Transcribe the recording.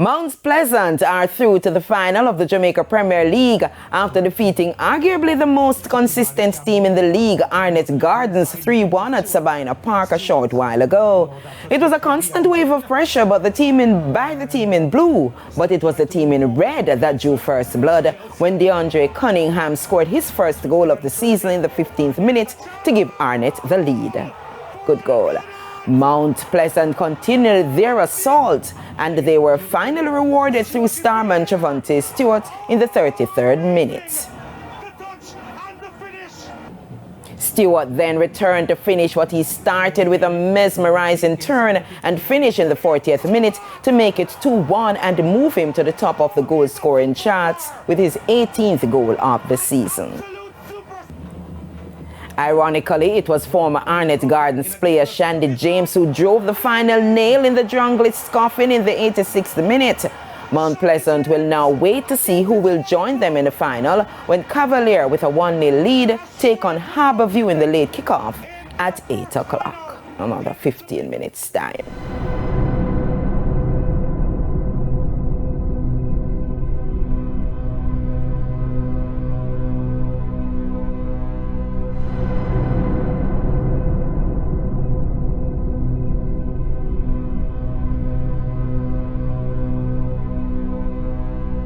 Mount Pleasant are through to the final of the Jamaica Premier League after defeating arguably the most consistent team in the league, Arnett Gardens, 3-1 at Sabina Park a short while ago. It was a constant wave of pressure by the team in blue, but it was the team in red that drew first blood when DeAndre Cunningham scored his first goal of the season in the 15th minute to give Arnett the lead. Good goal. Mount Pleasant continued their assault, and they were finally rewarded through starman Javante Stewart in the 33rd minute. Stewart then returned to finish what he started with a mesmerizing turn and finish in the 40th minute to make it 2-1 and move him to the top of the goal scoring charts with his 18th goal of the season. Ironically, it was former Arnett Gardens player Shandy James who drove the final nail in the Junglist coffin in the 86th minute. Mount Pleasant will now wait to see who will join them in the final when Cavalier, with a 1-0 lead, take on Harbourview in the late kickoff at 8 o'clock. Another 15 minutes time.